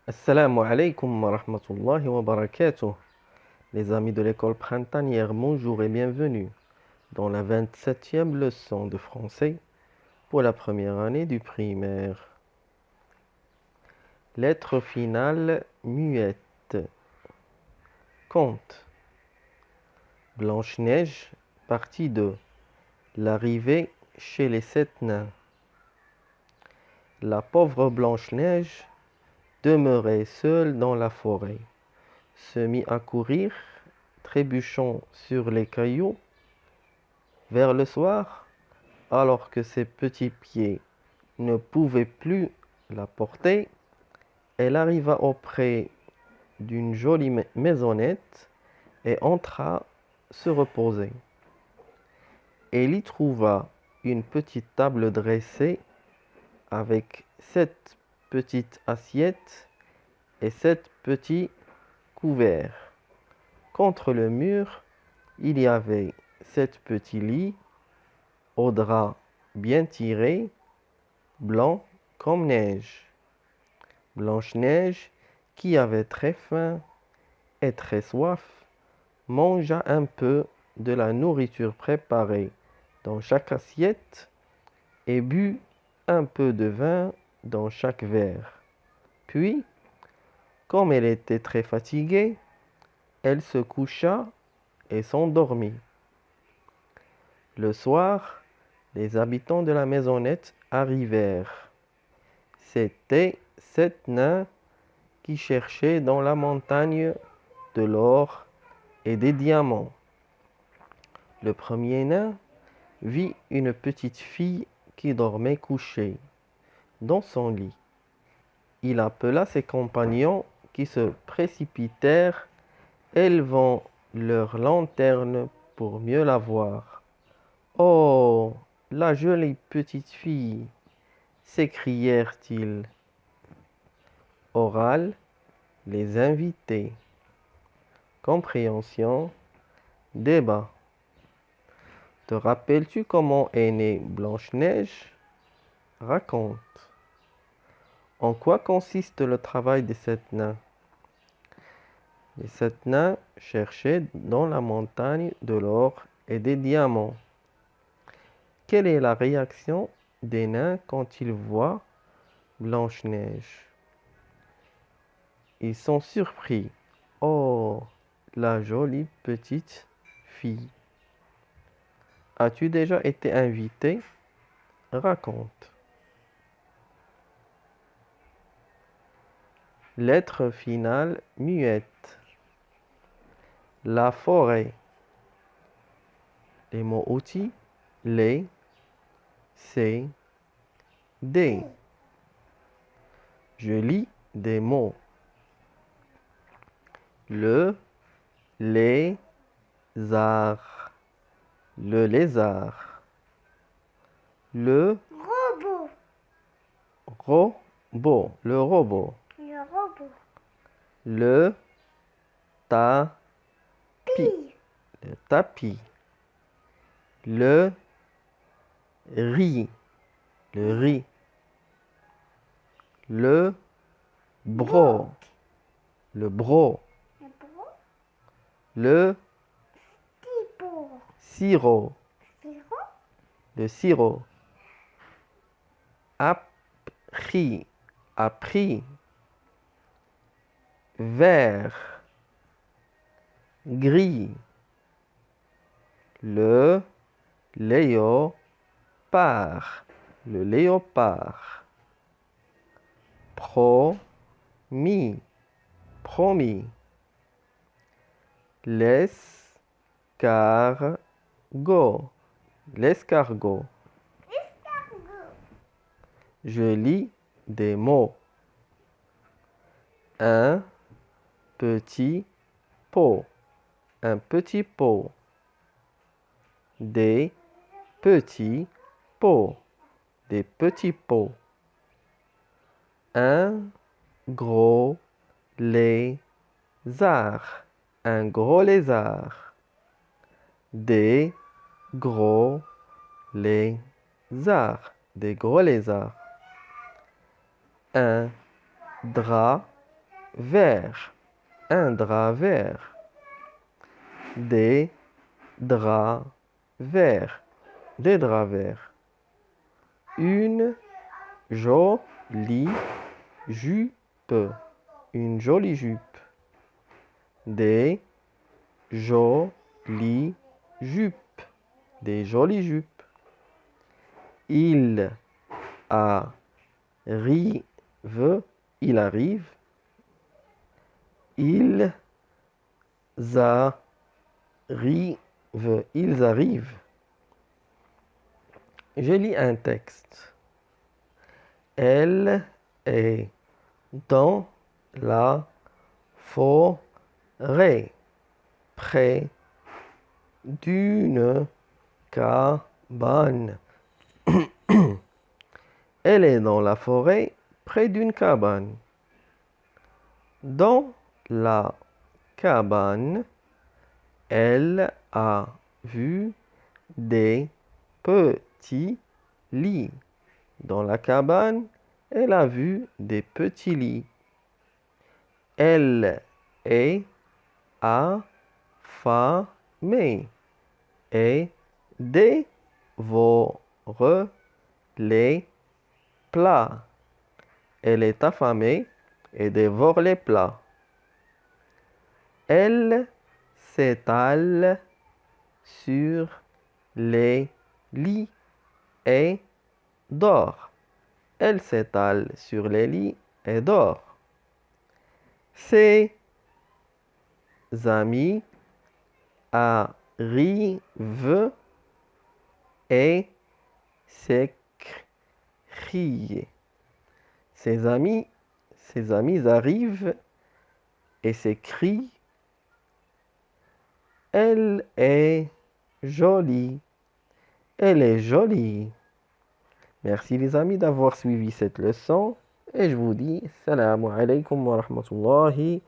Assalamu alaikum wa rahmatullahi wa barakatuh. Les amis de l'école printanière, bonjour et bienvenue dans la 27e leçon de français pour la première année du primaire. Lettre finale muette. Conte. Blanche-Neige, partie 2. L'arrivée chez les 7 nains. La pauvre Blanche-Neige demeurait seule dans la forêt, se mit à courir, trébuchant sur les cailloux. Vers le soir, alors que ses petits pieds ne pouvaient plus la porter, elle arriva auprès d'une jolie maisonnette et entra se reposer. Elle y trouva une petite table dressée avec 7 petites assiettes et 7 petits couverts. Contre le mur, il y avait 7 petits lits aux draps bien tirés, blancs comme neige. Blanche-Neige, qui avait très faim et très soif, mangea un peu de la nourriture préparée dans chaque assiette et but un peu de vin dans chaque verre. Puis, comme elle était très fatiguée, elle se coucha et s'endormit. Le soir, les habitants de la maisonnette arrivèrent. C'étaient 7 nains qui cherchaient dans la montagne de l'or et des diamants. Le premier nain vit une petite fille qui dormait couchée dans son lit. Il appela ses compagnons qui se précipitèrent, élevant leur lanterne pour mieux la voir. « Oh, la jolie petite fille !» s'écrièrent-ils. Oral, les invités. Compréhension, débat. Te rappelles-tu comment est née Blanche-Neige? Raconte. En quoi consiste le travail des 7 nains? Les 7 nains cherchaient dans la montagne de l'or et des diamants. Quelle est la réaction des nains quand ils voient Blanche-Neige? Ils sont surpris. Oh, la jolie petite fille. As-tu déjà été invité? Raconte. Lettre finale muette. La forêt. Les mots outils. Les, c'est, des. Je lis des mots. Le lézard. Le lézard. Le Robot. robot. Le robot. Le robot. Le tapis. Pie. Le tapis. Le riz. Le riz. Le bro. Le bro. Le bro. Le Tipo. sirop. Sirop. Le sirop. Appris. Appris. Vert. Gris. Le léopard. Le léopard. Promis. Promis. L'escargot. L'escargot. Escargot. Je lis des mots. Un petit pot. Un petit pot. Des petits pots. Des petits pots. Un gros lézard. Un gros lézard. Des gros lézards. Des gros lézards. Un drap vert, un drap vert. Des draps verts, des draps verts. Une jolie jupe, une jolie jupe. Des jolies jupes, des jolies jupes. Il arrive, il arrive. Ils arrivent, ils arrivent. Je lis un texte. Elle est dans la forêt, près d'une cabane. Elle est dans la forêt, près d'une cabane. Dans la cabane, elle a vu des petits lits. Dans la cabane, elle a vu des petits lits. Elle est affamée et dévore les plats. Elle est affamée et dévore les plats. Elle s'étale sur les lits et dort. Elle s'étale sur les lits et dort. Ses amis arrivent et s'écrient. Ses amis arrivent et s'écrient. Elle est jolie. Elle est jolie. Merci les amis d'avoir suivi cette leçon et je vous dis salam alaykum wa rahmatullahi